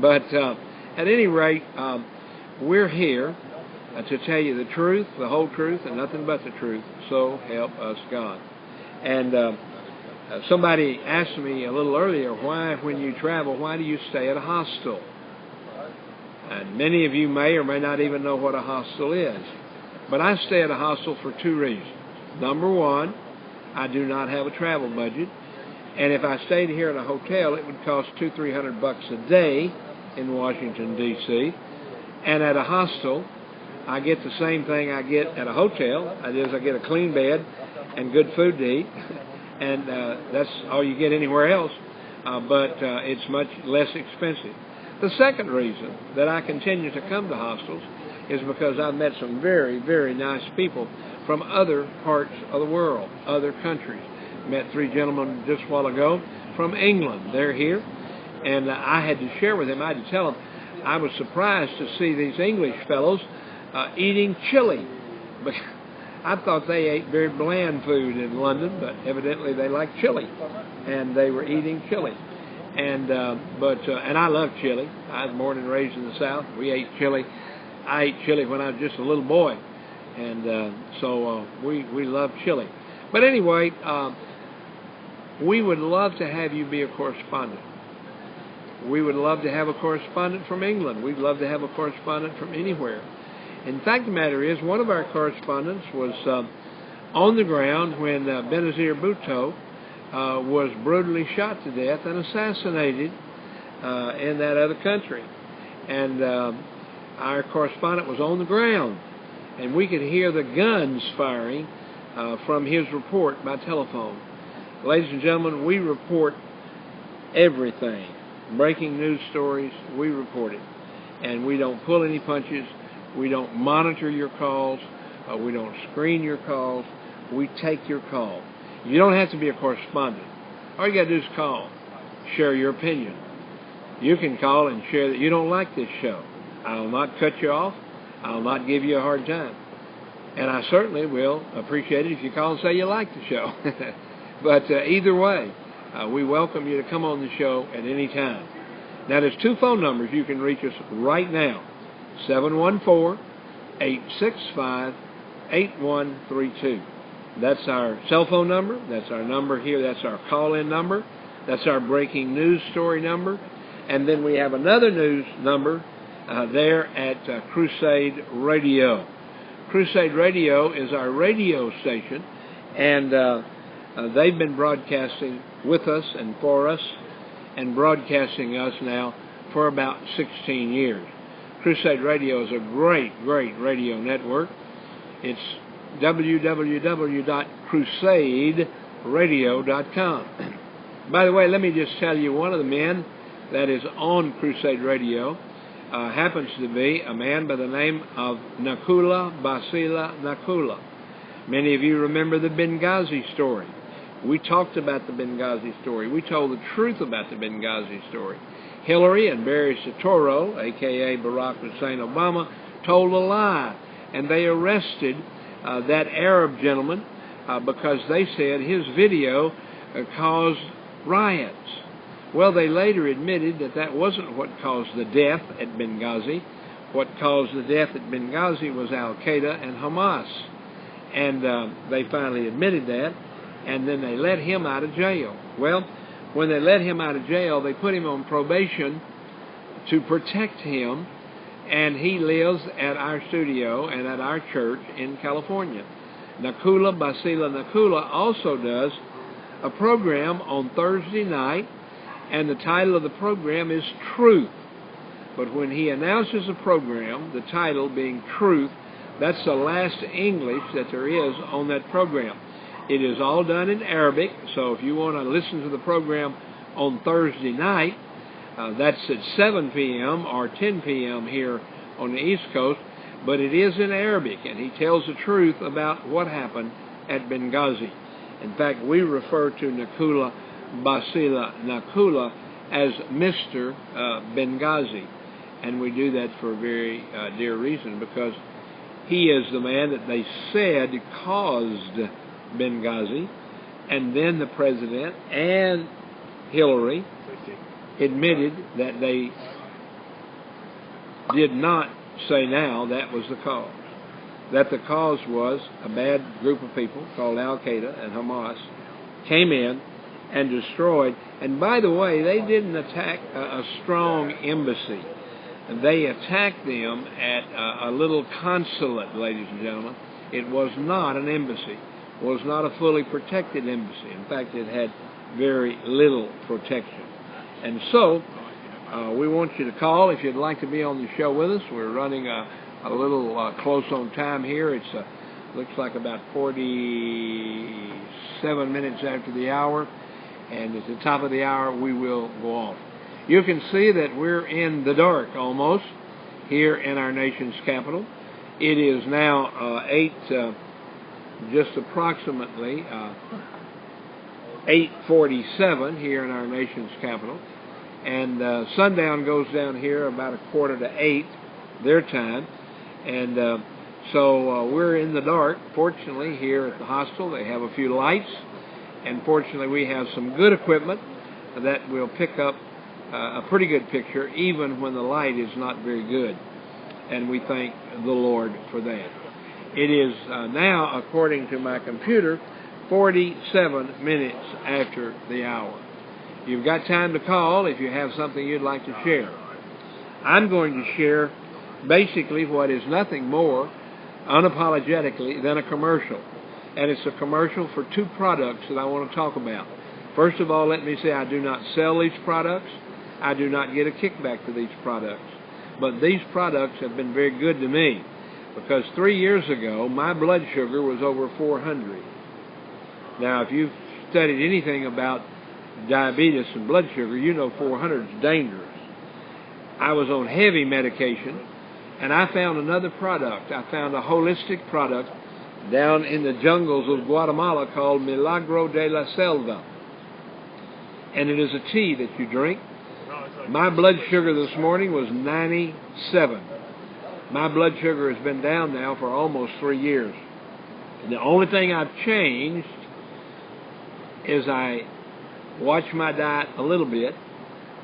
But at any rate, we're here to tell you the truth, the whole truth, and nothing but the truth. So help us God. And somebody asked me a little earlier, why, when you travel, why do you stay at a hostel? And many of you may or may not even know what a hostel is. But I stay at a hostel for two reasons. Number one, I do not have a travel budget. And if I stayed here in a hotel, it would cost $200-300 a day in Washington, D.C. And at a hostel, I get the same thing I get at a hotel. That is, I get a clean bed and good food to eat. And that's all you get anywhere else. But it's much less expensive. The second reason that I continue to come to hostels is because I've met some very, very nice people from other parts of the world, other countries. Met three gentlemen just a while ago from England. They're here. And I had to share with them, I had to tell them, I was surprised to see these English fellows eating chili. But I thought they ate very bland food in London, but evidently they like chili. And they were eating chili. And and I love chili. I was born and raised in the South. We ate chili. I ate chili when I was just a little boy. And so we love chili. But anyway, we would love to have you be a correspondent. We would love to have a correspondent from England. We'd love to have a correspondent from anywhere. In fact, the matter is, one of our correspondents was on the ground when Benazir Bhutto was brutally shot to death and assassinated in that other country. And our correspondent was on the ground, and we could hear the guns firing from his report by telephone. Ladies and gentlemen, we report everything. Breaking news stories, we report it. And we don't pull any punches. We don't monitor your calls. We don't screen your calls. We take your call. You don't have to be a correspondent. All you got to do is call. Share your opinion. You can call and share that you don't like this show. I'll not cut you off. I'll not give you a hard time. And I certainly will appreciate it if you call and say you like the show. But either way, we welcome you to come on the show at any time. Now, there's two phone numbers you can reach us right now. 714-865-8132. That's our cell phone number. That's our number here. That's our call-in number. That's our breaking news story number. And then we have another news number there at Crusade Radio. Crusade Radio is our radio station, and they've been broadcasting with us and for us and broadcasting us now for about 16 years. Crusade Radio is a great, great radio network. It's www.crusaderadio.com. By the way, let me just tell you, one of the men that is on Crusade Radio happens to be a man by the name of Nakula Basila Nakula. Many of you remember the Benghazi story, We talked about the Benghazi story. We told the truth about the Benghazi story. Hillary and Barry Soetoro, a.k.a. Barack Hussein Obama, told a lie, and they arrested that Arab gentleman because they said his video caused riots. Well, they later admitted that that wasn't what caused the death at Benghazi. What caused the death at Benghazi was Al-Qaeda and Hamas. And they finally admitted that, and then they let him out of jail. Well, when they let him out of jail, they put him on probation to protect him, and he lives at our studio and at our church in California. Nakula Basila Nakula also does a program on Thursday night, and the title of the program is Truth. But when he announces a program, the title being Truth, that's the last English that there is on that program. It is all done in Arabic, so if you want to listen to the program on Thursday night, that's at 7 p.m. or 10 p.m. here on the East Coast, but it is in Arabic, and he tells the truth about what happened at Benghazi. In fact, we refer to Nakula Basila Nakula as Mr. Benghazi, and we do that for a very dear reason, because he is the man that they said caused Benghazi, and then the president and Hillary admitted that they did not say now that was the cause. That the cause was a bad group of people called Al-Qaeda and Hamas came in and destroyed. And by the way, they didn't attack a strong embassy. They attacked them at a little consulate, ladies and gentlemen. It was not an embassy. It was not a fully protected embassy. In fact, it had very little protection. And so, we want you to call if you'd like to be on the show with us. We're running a little close on time here. It's looks like about 47 minutes after the hour. And at the top of the hour, we will go off. You can see that we're in the dark almost here in our nation's capital. It is now just approximately 8:47 here in our nation's capital. And sundown goes down here about 7:45 their time. And so we're in the dark. Fortunately, here at the hostel, they have a few lights. And fortunately, we have some good equipment that will pick up a pretty good picture, even when the light is not very good. And we thank the Lord for that. It is now, according to my computer, 47 minutes after the hour. You've got time to call if you have something you'd like to share. I'm going to share basically what is nothing more, unapologetically, than a commercial. And it's a commercial for two products that I want to talk about. First of all, let me say I do not sell these products. I do not get a kickback for these products. But these products have been very good to me, because 3 years ago, my blood sugar was over 400. Now, if you've studied anything about diabetes and blood sugar, you know 400 is dangerous. I was on heavy medication, and I found another product. I found a holistic product down in the jungles of Guatemala called Milagro de la Selva. And it is a tea that you drink. My blood sugar this morning was 97. My blood sugar has been down now for almost 3 years. And the only thing I've changed is I watch my diet a little bit,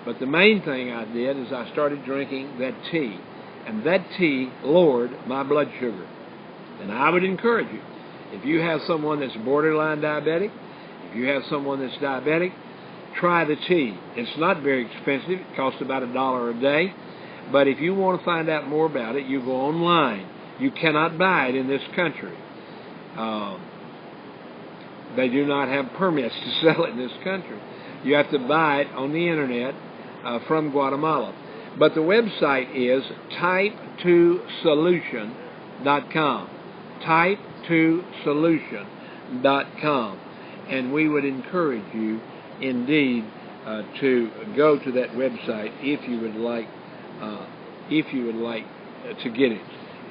but the main thing I did is I started drinking that tea. And that tea lowered my blood sugar. And I would encourage you, if you have someone that's borderline diabetic, if you have someone that's diabetic, try the tea. It's not very expensive. It costs about $1 a day. But if you want to find out more about it, you go online. You cannot buy it in this country. They do not have permits to sell it in this country. You have to buy it on the internet from Guatemala. But the website is type2solution.com. type2solution.com. And we would encourage you indeed to go to that website if you would like to get it.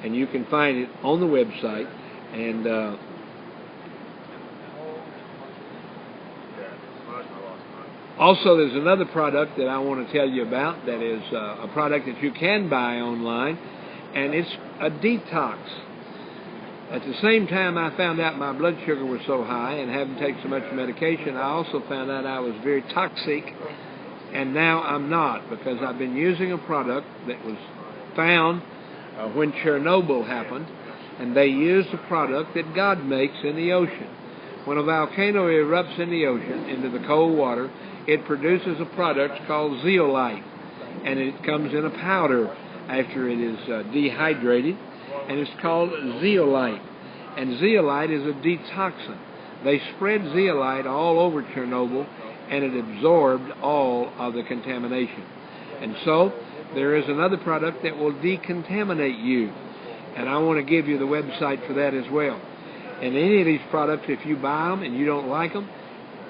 And you can find it on the website, and Also, there's another product that I want to tell you about that is a product that you can buy online, and it's a detox. At the same time I found out my blood sugar was so high and having to take so much medication, I also found out I was very toxic, and now I'm not, because I've been using a product that was found when Chernobyl happened, and they used a product that God makes in the ocean. When a volcano erupts in the ocean, into the cold water, it produces a product called zeolite, and it comes in a powder after it is dehydrated, and it's called zeolite. And zeolite is a detoxant. They spread zeolite all over Chernobyl, and it absorbed all of the contamination. And so there is another product that will decontaminate you, and I want to give you the website for that as well. And any of these products, if you buy them and you don't like them,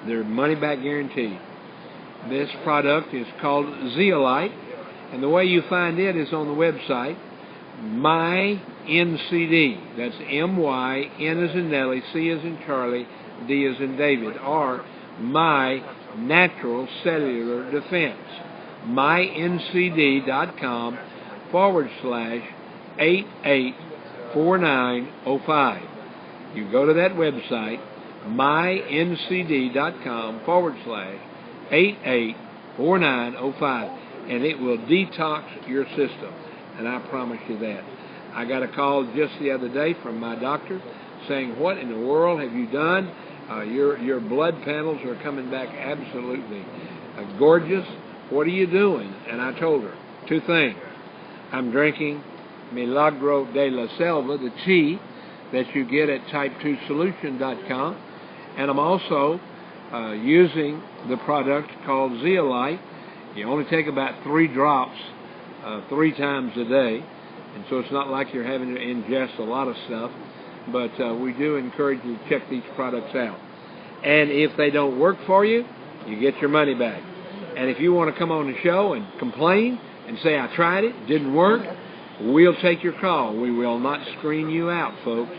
they're money-back guaranteed. This product is called zeolite, and the way you find it is on the website, MyNCD. That's M-Y, N as in Nellie, C as in Charlie, D as in David, or My Natural Cellular Defense. MyNCD.com/884905. You go to that website, myncd.com/884905, and it will detox your system, and I promise you that. I got a call just the other day from my doctor saying, "What in the world have you done? Your blood panels are coming back absolutely gorgeous. What are you doing?" And I told her two things. I'm drinking Milagro de la Selva, the tea that you get at type2solution.com, and I'm also using the product called zeolite. You only take about 3 drops 3 times a day, and so it's not like you're having to ingest a lot of stuff, but we do encourage you to check these products out. And if they don't work for you, you get your money back. And if you want to come on the show and complain and say, "I tried it, didn't work," we'll take your call. We will not screen you out, folks.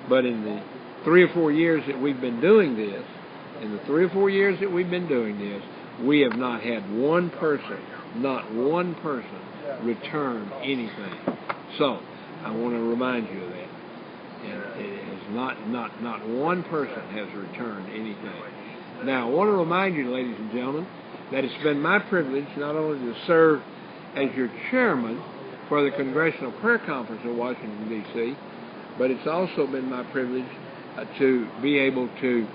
But in the 3 or 4 years that we've been doing this, we have not had one person, return anything. So I want to remind you of that. And it has not one person has returned anything. Now I want to remind you, ladies and gentlemen, that it's been my privilege not only to serve as your chairman for the Congressional Prayer Conference in Washington, D.C., but it's also been my privilege to be able to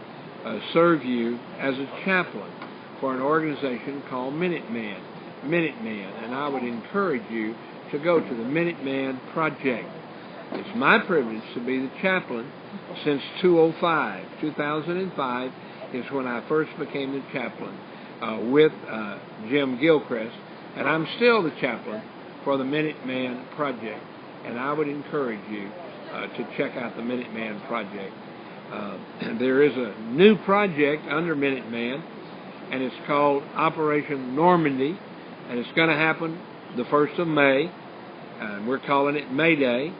serve you as a chaplain for an organization called Minuteman. And I would encourage you to go to the Minuteman Project. It's my privilege to be the chaplain since 2005. 2005 is when I first became the chaplain with Jim Gilchrist, and I'm still the chaplain for the Minuteman Project. And I would encourage you to check out the Minuteman Project. There is a new project under Minuteman, and it's called Operation Normandy, and it's going to happen the 1st of May. We're calling it May Day,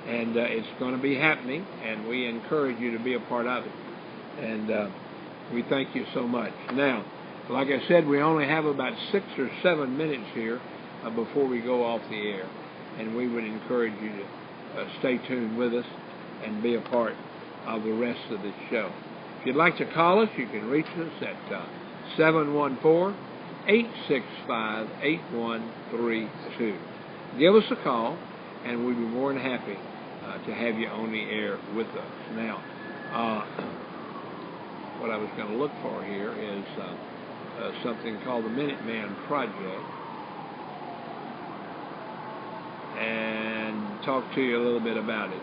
and it's going to be happening, and we encourage you to be a part of it. And we thank you so much. Now, like I said, we only have about 6 or 7 minutes here before we go off the air, and we would encourage you to stay tuned with us and be a part of the rest of this show. If you'd like to call us, you can reach us at 714-865-8132. Give us a call, and we'd be more than happy to have you on the air with us. Now, what I was going to look for here is something called the Minuteman Project, and talk to you a little bit about it.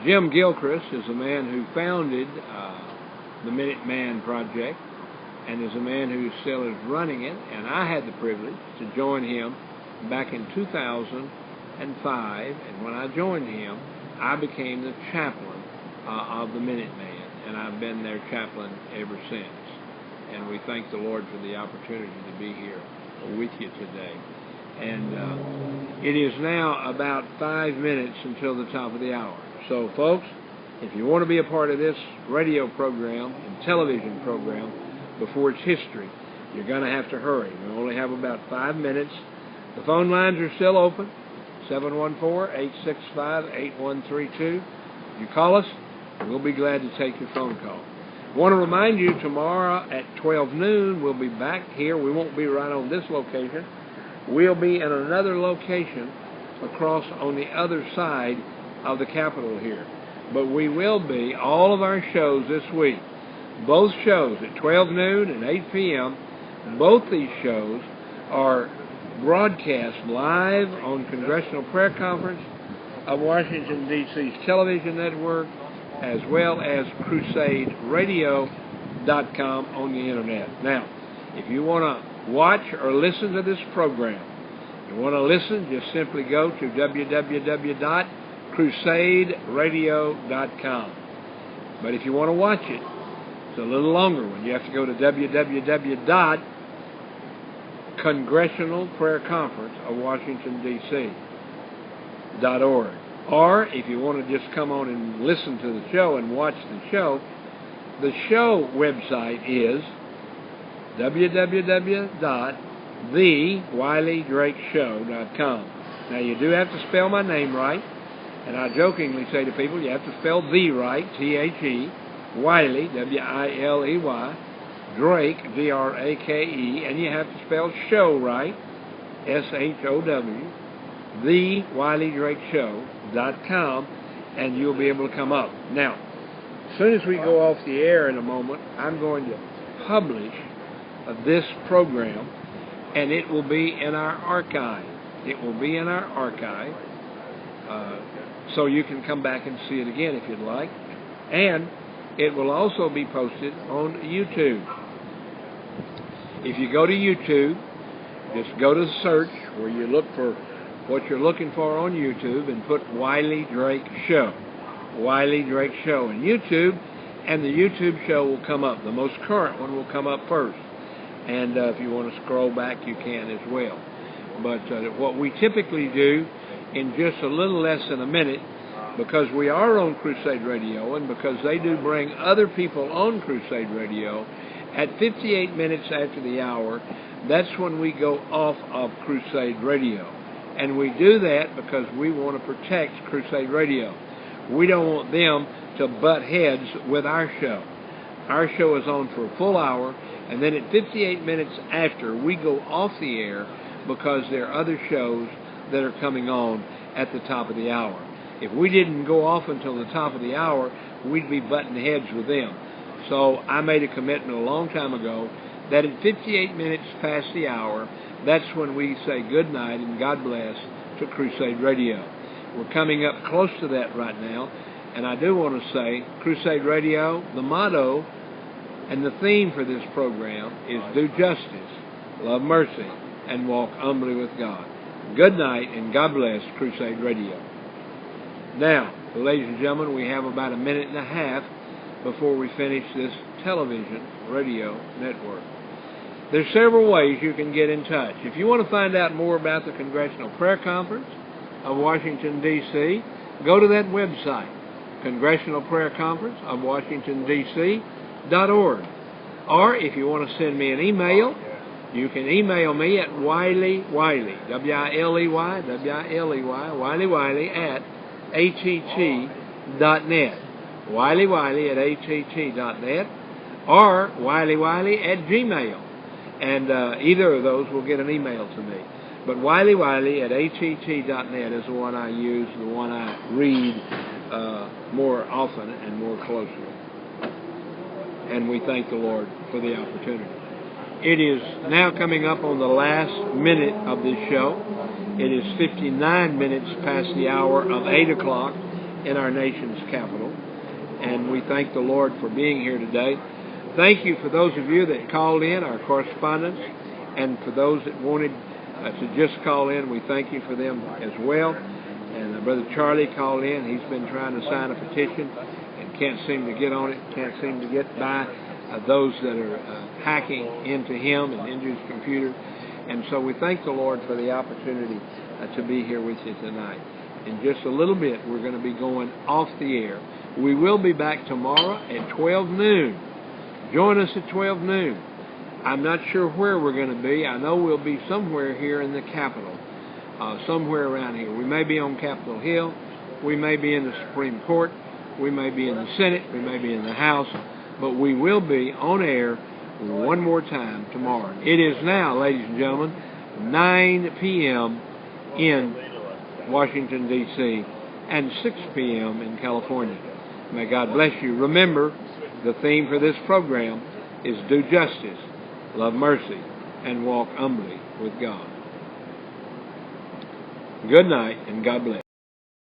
Jim Gilchrist is a man who founded the Minuteman Project, and is a man who still is running it, and I had the privilege to join him back in 2005, and when I joined him, I became the chaplain of the Minuteman, and I've been their chaplain ever since. And we thank the Lord for the opportunity to be here with you today. And it is now about 5 minutes until the top of the hour. So, folks, If you want to be a part of this radio program and television program before its history, you're going to have to hurry. We only have about 5 minutes. The phone lines are still open, 714-865-8132. You call us, and we'll be glad to take your phone call. I want to remind you, tomorrow at 12 noon, we'll be back here. We won't be right on this location. We'll be in another location across on the other side of the Capitol here. But we will be, all of our shows this week, both shows at 12 noon and 8 p.m., both these shows are broadcast live on Congressional Prayer Conference of Washington, D.C.'s television network, as well as CrusadeRadio.com on the Internet. Now, if you want to watch or listen to this program, you want to listen, just simply go to www.crusaderadio.com. But if you want to watch it, it's a little longer one. You have to go to www.Congressional Prayer Conference of Washington, D.C.org. Or if you want to just come on and listen to the show and watch the show website is www.TheWileyDrakeShow.com. Now, you do have to spell my name right, and I jokingly say to people, you have to spell the right, T-H-E, Wiley, W-I-L-E-Y, Drake, D-R-A-K-E, and you have to spell show right, S-H-O-W, TheWileyDrakeShow.com, and you'll be able to come up. Now, as soon as we go off the air in a moment, I'm going to publish this program, and it will be in our archive. It will be in our archive, so you can come back and see it again if you'd like. And it will also be posted on YouTube. If you go to YouTube, just go to the search where you look for what you're looking for on YouTube and put Wiley Drake Show. Wiley Drake Show in YouTube, and the YouTube show will come up. The most current one will come up first. And if you want to scroll back, you can as well. But what we typically do in just a little less than a minute, because we are on Crusade Radio and because they do bring other people on Crusade Radio, at 58 minutes after the hour, that's when we go off of Crusade Radio. And we do that because we want to protect Crusade Radio. We don't want them to butt heads with our show. Our show is on for a full hour, and then at 58 minutes after, we go off the air because there are other shows that are coming on at the top of the hour. If we didn't go off until the top of the hour, we'd be butting heads with them. So I made a commitment a long time ago that at 58 minutes past the hour, that's when we say good night and God bless to Crusade Radio. We're coming up close to that right now, and I do want to say Crusade Radio, the motto and the theme for this program is do justice, love mercy, and walk humbly with God. Good night and God bless Crusade Radio. Now, ladies and gentlemen, we have about a minute and a half before we finish this television radio network. There's several ways you can get in touch. If you want to find out more about the Congressional Prayer Conference of Washington, D.C., go to that website, Congressional Prayer Conference of Washington, D.C.org. Or if you want to send me an email, you can email me at Wiley, W-I-L-E-Y, Wiley, at att.net. Wiley at att.net, or Wiley at Gmail. And either of those will get an email to me. But Wiley at att.net is the one I use, the one I read more often and more closely. And we thank the Lord for the opportunity. It is now coming up on the last minute of this show. It is 59 minutes past the hour of 8 o'clock in our nation's capital. And we thank the Lord for being here today. Thank you for those of you that called in, our correspondents, and for those that wanted to just call in, we thank you for them as well. And Brother Charlie called in. He's been trying to sign a petition and can't seem to get on it, can't seem to get by those that are hacking into him and into his computer. And so we thank the Lord for the opportunity to be here with you tonight. In just a little bit, we're going to be going off the air. We will be back tomorrow at 12 noon. Join us at 12 noon. I'm not sure where we're going to be. I know we'll be somewhere here in the Capitol, somewhere around here. We may be on Capitol Hill. We may be in the Supreme Court. We may be in the Senate. We may be in the House. But we will be on air one more time tomorrow. It is now, ladies and gentlemen, 9 p.m. in Washington, D.C., and 6 p.m. in California. May God bless you. Remember, the theme for this program is do justice, love mercy, and walk humbly with God. Good night, and God bless.